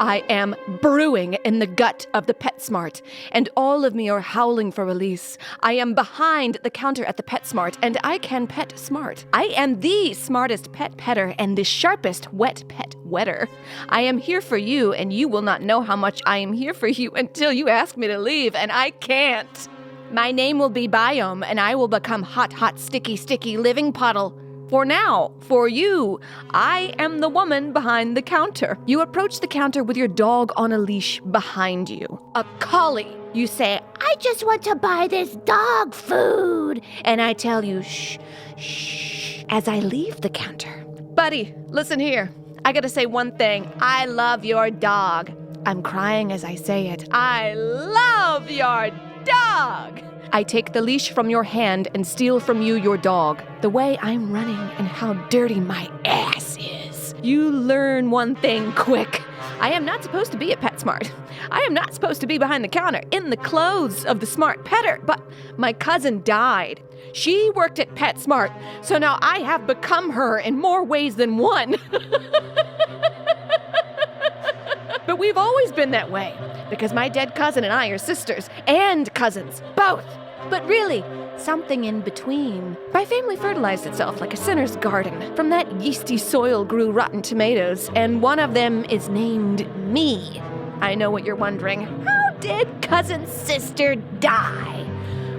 I am brewing in the gut of the Petsmart, and all of me are howling for release. I am behind the counter at the Petsmart, and I can pet smart. I am the smartest pet petter and the sharpest wet pet wetter. I am here for you, and you will not know how much I am here for you until you ask me to leave, and I can't. My name will be Biome, and I will become hot, hot, sticky, sticky living puddle. For now, for you, I am the woman behind the counter. You approach the counter with your dog on a leash behind you. A collie. You say, I just want to buy this dog food. And I tell you, shh, shh, as I leave the counter. Buddy, listen here. I gotta say one thing. I love your dog. I'm crying as I say it. I love your dog. I take the leash from your hand and steal from you your dog. The way I'm running and how dirty my ass is. You learn one thing quick. I am not supposed to be at Petsmart. I am not supposed to be behind the counter in the clothes of the smart petter, but my cousin died. She worked at Petsmart, so now I have become her in more ways than one. But we've always been that way, because my dead cousin and I are sisters and cousins, both. But really, something in between. My family fertilized itself like a sinner's garden. From that yeasty soil grew rotten tomatoes, and one of them is named me. I know what you're wondering. How did cousin's sister die?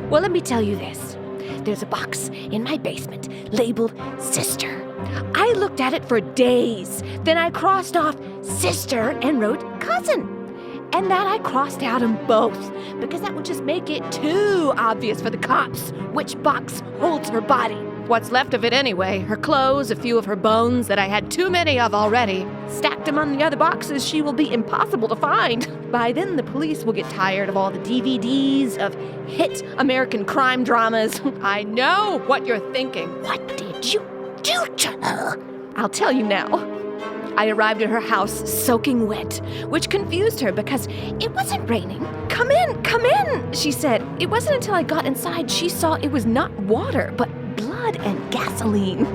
Well, let me tell you this. There's a box in my basement labeled Sister. I looked at it for days. Then I crossed off Sister and wrote Cousin. And that I crossed out them both, because that would just make it too obvious for the cops which box holds her body. What's left of it anyway, her clothes, a few of her bones that I had too many of already. Stacked among the other boxes, she will be impossible to find. By then, the police will get tired of all the DVDs of hit American crime dramas. I know what you're thinking. What did you do to her? I'll tell you now. I arrived at her house soaking wet, which confused her because it wasn't raining. Come in, she said. It wasn't until I got inside she saw it was not water, but blood and gasoline.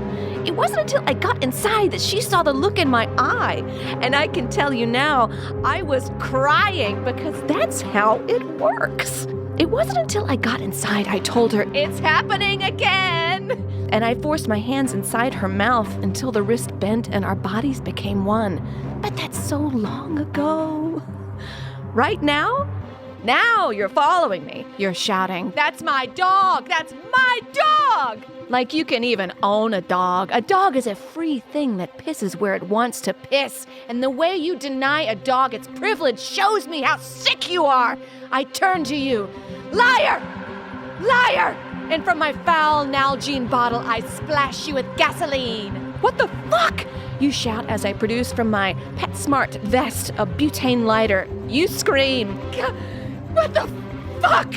It wasn't until I got inside that she saw the look in my eye. And I can tell you now, I was crying because that's how it works. It wasn't until I got inside I told her, it's happening again! And I forced my hands inside her mouth until the wrist bent and our bodies became one. But that's so long ago. Right now? Now you're following me. You're shouting, that's my dog! That's my dog! Like you can even own a dog. A dog is a free thing that pisses where it wants to piss. And the way you deny a dog its privilege shows me how sick you are. I turn to you. Liar! Liar! And from my foul Nalgene bottle, I splash you with gasoline. What the fuck? You shout as I produce from my Petsmart vest a butane lighter. You scream. What the fuck?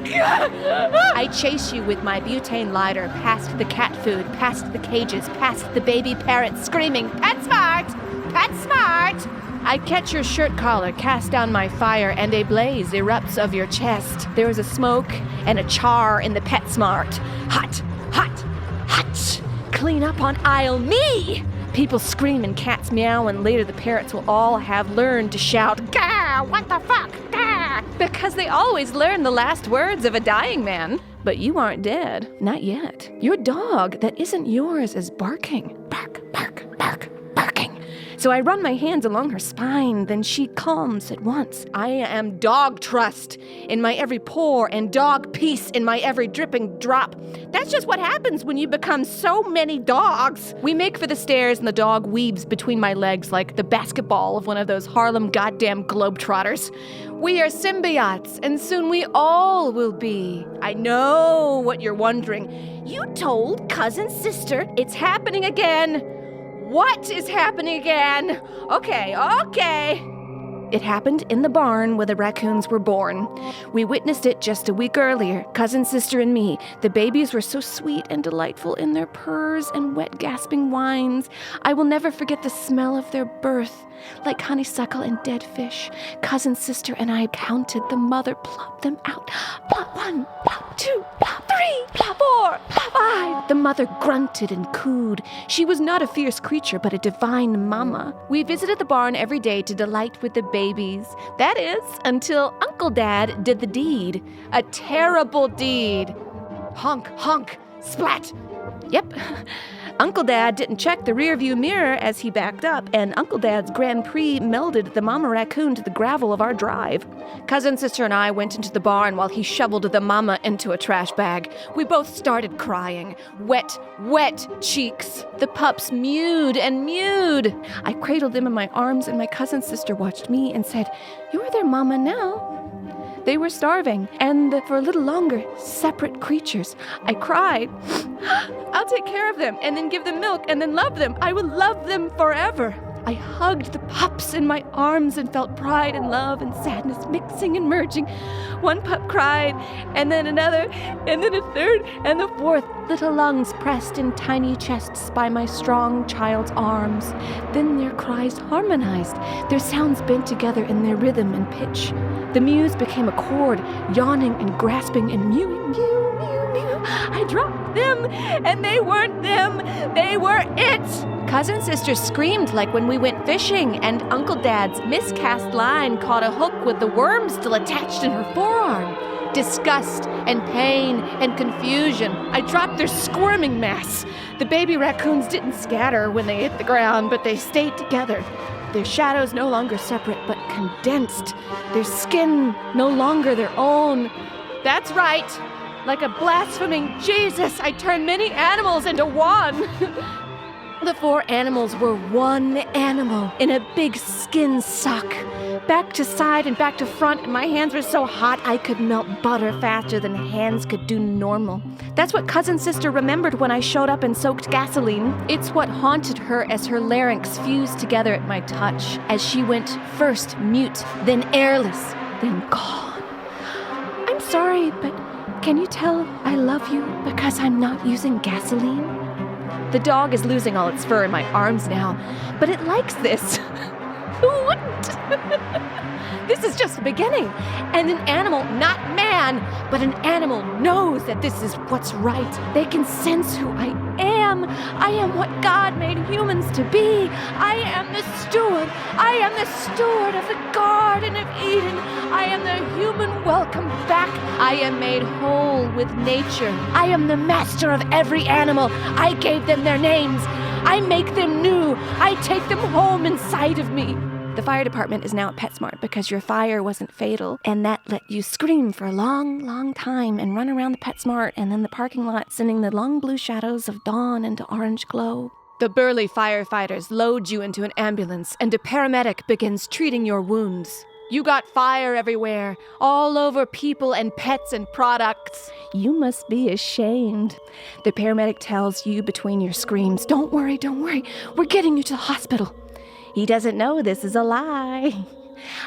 I chase you with my butane lighter past the cat food, past the cages, past the baby parrots screaming, Petsmart! Petsmart! I catch your shirt collar, cast down my fire, and a blaze erupts of your chest. There is a smoke and a char in the Petsmart. Hot, hot, hot! Clean up on aisle me! People scream and cats meow, and later the parrots will all have learned to shout, Gah! What the fuck? Gah! Because they always learn the last words of a dying man. But you aren't dead. Not yet. Your dog that isn't yours is barking. Bark, bark, bark, barking. So I run my hands along her spine, then she calms at once. I am dog trust in my every pore and dog peace in my every dripping drop. That's just what happens when you become so many dogs. We make for the stairs and the dog weaves between my legs like the basketball of one of those Harlem goddamn globetrotters. We are symbiotes, and soon we all will be. I know what you're wondering. You told cousin's sister it's happening again. What is happening again? Okay. It happened in the barn where the raccoons were born. We witnessed it just a week earlier, cousin, sister, and me. The babies were so sweet and delightful in their purrs and wet gasping whines. I will never forget the smell of their birth, like honeysuckle and dead fish. Cousin, sister, and I counted the mother plop them out. Plop one, plop two, plop three. 3, 4, 5. The mother grunted and cooed. She was not a fierce creature, but a divine mama. We visited the barn every day to delight with the babies. That is, until Uncle Dad did the deed. A terrible deed. Honk, honk, splat. Yep. Uncle Dad didn't check the rearview mirror as he backed up, and Uncle Dad's Grand Prix melded the mama raccoon to the gravel of our drive. Cousin, sister, and I went into the barn while he shoveled the mama into a trash bag. We both started crying. Wet, wet cheeks. The pups mewed and mewed. I cradled them in my arms, and my cousin sister watched me and said, "You're their mama now." They were starving, and for a little longer, separate creatures. I cried. I'll take care of them, and then give them milk, and then love them. I will love them forever. I hugged the pups in my arms and felt pride and love and sadness mixing and merging. One pup cried, and then another, and then a third, and the fourth. Little lungs pressed in tiny chests by my strong child's arms. Then their cries harmonized, their sounds bent together in their rhythm and pitch. The mews became a chord, yawning and grasping and mewing, mew, mew, mew. I dropped them, and they weren't them, they were it. Cousin sister screamed like when we went fishing, and Uncle Dad's miscast line caught a hook with the worm still attached in her forearm. Disgust and pain and confusion. I dropped their squirming mass. The baby raccoons didn't scatter when they hit the ground, but they stayed together. Their shadows no longer separate, but condensed. Their skin no longer their own. That's right. Like a blaspheming Jesus, I turned many animals into one. The 4 animals were one animal in a big skin sock. Back to side and back to front, and my hands were so hot I could melt butter faster than hands could do normal. That's what cousin sister remembered when I showed up and soaked gasoline. It's what haunted her as her larynx fused together at my touch, as she went first mute, then airless, then gone. I'm sorry, but can you tell I love you because I'm not using gasoline? The dog is losing all its fur in my arms now, but it likes this. Who wouldn't? This is just the beginning. And an animal, not man, but an animal knows that this is what's right. They can sense who I am. I am what God made humans to be. I am the steward. I am the steward of the Garden of Eden. I am the human welcome back. I am made whole with nature. I am the master of every animal. I gave them their names. I make them new. I take them home inside of me. The fire department is now at Petsmart because your fire wasn't fatal, and that let you scream for a long, long time and run around the Petsmart and then the parking lot, sending the long blue shadows of dawn into orange glow. The burly firefighters load you into an ambulance, and a paramedic begins treating your wounds. You got fire everywhere, all over people and pets and products. You must be ashamed. The paramedic tells you between your screams, don't worry, we're getting you to the hospital. He doesn't know this is a lie.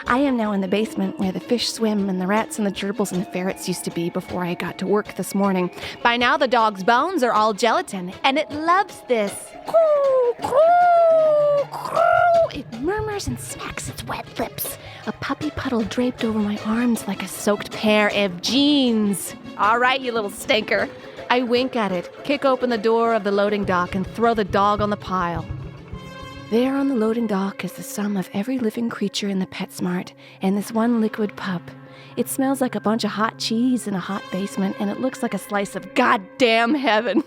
I am now in the basement where the fish swim and the rats and the gerbils and the ferrets used to be before I got to work this morning. By now the dog's bones are all gelatin, and it loves this. Croo, croo, croo. It murmurs and smacks its wet lips. A puppy puddle draped over my arms like a soaked pair of jeans. All right, you little stinker. I wink at it, kick open the door of the loading dock, and throw the dog on the pile. There on the loading dock is the sum of every living creature in the Petsmart and this one liquid pup. It smells like a bunch of hot cheese in a hot basement, and it looks like a slice of goddamn heaven.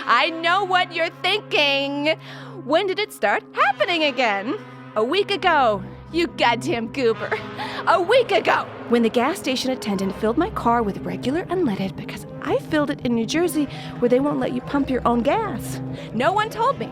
I know what you're thinking. When did it start happening again? A week ago. You goddamn goober. A week ago. When the gas station attendant filled my car with regular unleaded because I filled it in New Jersey where they won't let you pump your own gas. No one told me.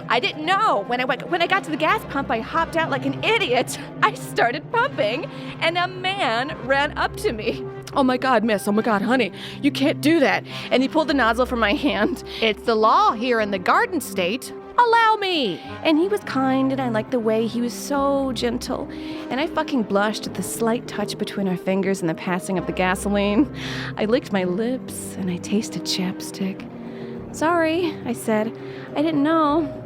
I didn't know. When I got to the gas pump, I hopped out like an idiot. I started pumping, and a man ran up to me. Oh my God, miss. Oh my God, honey. You can't do that. And he pulled the nozzle from my hand. It's the law here in the Garden State. Allow me. And he was kind, and I liked the way he was so gentle. And I fucking blushed at the slight touch between our fingers and the passing of the gasoline. I licked my lips, and I tasted chapstick. Sorry, I said. I didn't know.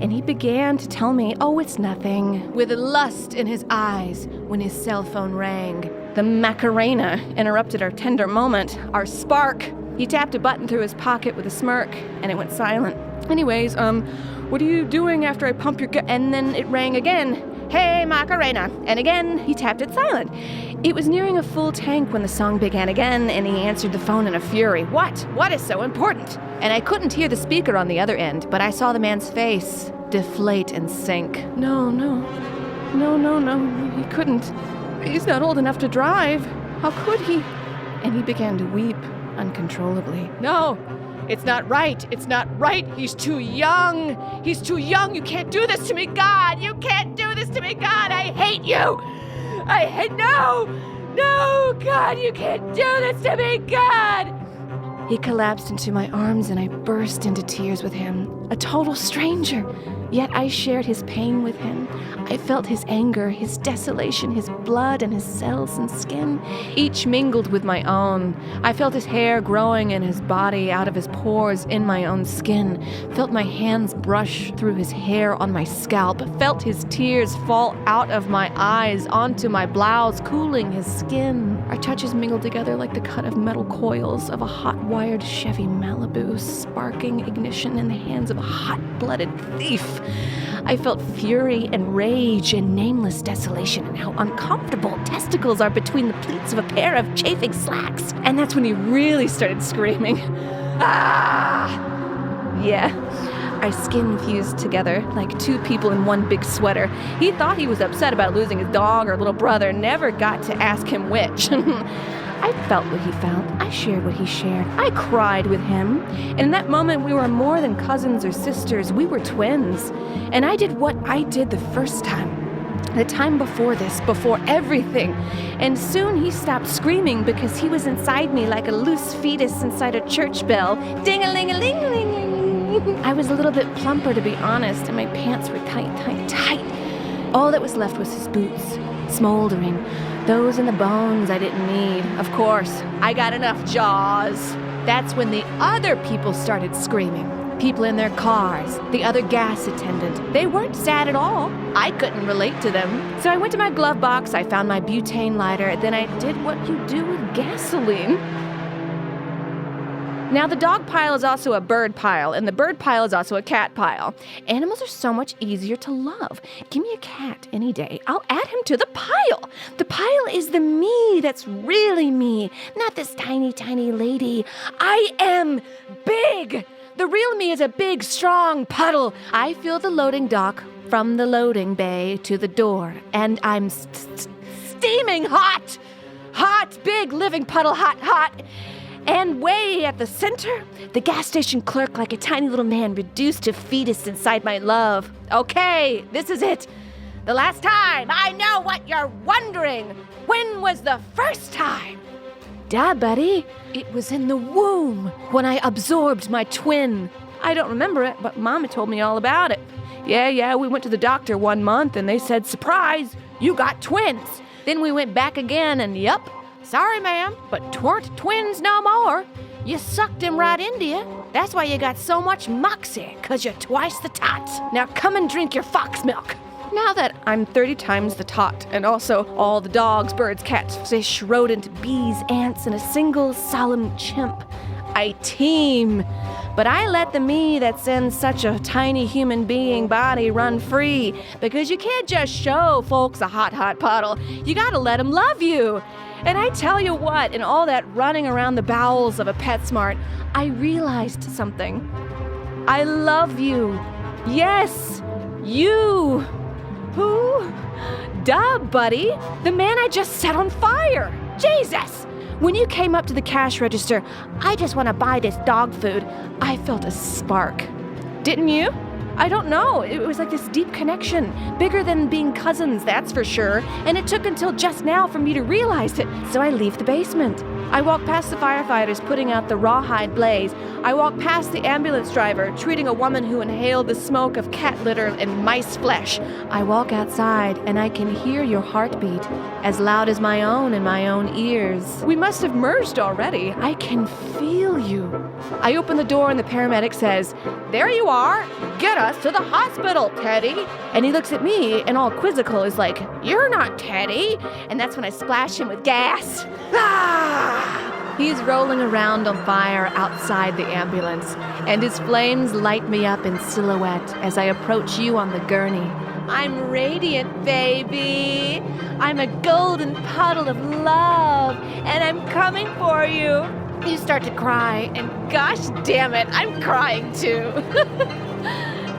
And he began to tell me, oh, it's nothing, with lust in his eyes when his cell phone rang. The Macarena interrupted our tender moment, our spark. He tapped a button through his pocket with a smirk, and it went silent. Anyways, what are you doing after I pump your And then it rang again. Hey, Macarena. And again, he tapped it silent. It was nearing a full tank when the song began again, and he answered the phone in a fury. What? What is so important? And I couldn't hear the speaker on the other end, but I saw the man's face deflate and sink. No, he couldn't. He's not old enough to drive. How could he? And he began to weep uncontrollably. No, it's not right. It's not right. He's too young. He's too young. You can't do this to me, God. You can't do this to me, God. I hate you. No, God, you can't do this to me, God. He collapsed into my arms and I burst into tears with him. A total stranger. Yet I shared his pain with him. I felt his anger, his desolation, his blood and his cells and skin, each mingled with my own. I felt his hair growing in his body, out of his pores, in my own skin. Felt my hands brush through his hair on my scalp. Felt his tears fall out of my eyes onto my blouse, cooling his skin. Our touches mingled together like the cut of metal coils of a hot-wired Chevy Malibu, sparking ignition in the hands of a hot-blooded thief. I felt fury and rage and nameless desolation and how uncomfortable testicles are between the pleats of a pair of chafing slacks. And that's when he really started screaming. Ah! Yeah. Our skin fused together like two people in one big sweater. He thought he was upset about losing his dog or little brother, never got to ask him which. I felt what he felt. I shared what he shared. I cried with him. And in that moment, we were more than cousins or sisters. We were twins. And I did what I did the first time. The time before this, before everything. And soon he stopped screaming because he was inside me like a loose fetus inside a church bell. Ding-a-ling-a-ling-ling-ling. I was a little bit plumper, to be honest, and my pants were tight. All that was left was his boots, smoldering. Those and the bones I didn't need. Of course, I got enough jaws. That's when the other people started screaming. People in their cars, the other gas attendant. They weren't sad at all. I couldn't relate to them. So I went to my glove box, I found my butane lighter, then I did what you do with gasoline. Now, the dog pile is also a bird pile, and the bird pile is also a cat pile. Animals are so much easier to love. Give me a cat any day. I'll add him to the pile. The pile is the me that's really me, not this tiny, tiny lady. I am big. The real me is a big, strong puddle. I feel the loading dock from the loading bay to the door, and I'm steaming hot. Hot, big, living puddle, hot. And way at the center, the gas station clerk like a tiny little man reduced to fetus inside my love. Okay, this is it. The last time. I know what you're wondering. When was the first time? Duh, buddy. It was in the womb when I absorbed my twin. I don't remember it, but Mama told me all about it. Yeah, we went to the doctor 1 month and they said, surprise, you got twins. Then we went back again and yup. Sorry, ma'am, but 'twarn't twins no more. You sucked him right into you. That's why you got so much moxie, 'cause you're twice the tot. Now come and drink your fox milk. Now that I'm 30 times the tot, and also all the dogs, birds, cats, fish, rodent, bees, ants, and a single solemn chimp, I teem. But I let the me that's in such a tiny human being body run free, because you can't just show folks a hot puddle. You gotta let them love you. And I tell you what, in all that running around the bowels of a Petsmart, I realized something. I love you. Yes, you. Who? Duh, buddy. The man I just set on fire. Jesus! When you came up to the cash register, I just want to buy this dog food, I felt a spark. Didn't you? I don't know. It was like this deep connection, bigger than being cousins, that's for sure. And it took until just now for me to realize it. So I leave the basement. I walk past the firefighters putting out the rawhide blaze. I walk past the ambulance driver treating a woman who inhaled the smoke of cat litter and mice flesh. I walk outside and I can hear your heartbeat, as loud as my own in my own ears. We must have merged already. I can feel you. I open the door and the paramedic says, "There you are. Get us to the hospital, Teddy." And he looks at me and all quizzical is like, "You're not Teddy." And that's when I splash him with gas. Ah! He's rolling around on fire outside the ambulance, and his flames light me up in silhouette as I approach you on the gurney. I'm radiant, baby. I'm a golden puddle of love, and I'm coming for you. You start to cry, and gosh damn it, I'm crying too.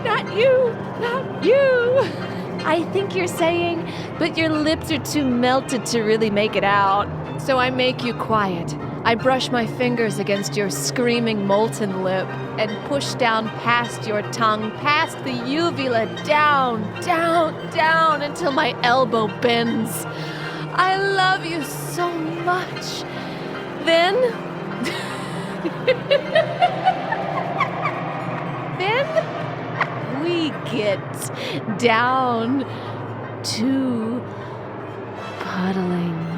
Not you, not you. I think you're saying, but your lips are too melted to really make it out. So I make you quiet. I brush my fingers against your screaming molten lip and push down past your tongue, past the uvula, down, down, down until my elbow bends. I love you so much. Then we get down to puddling.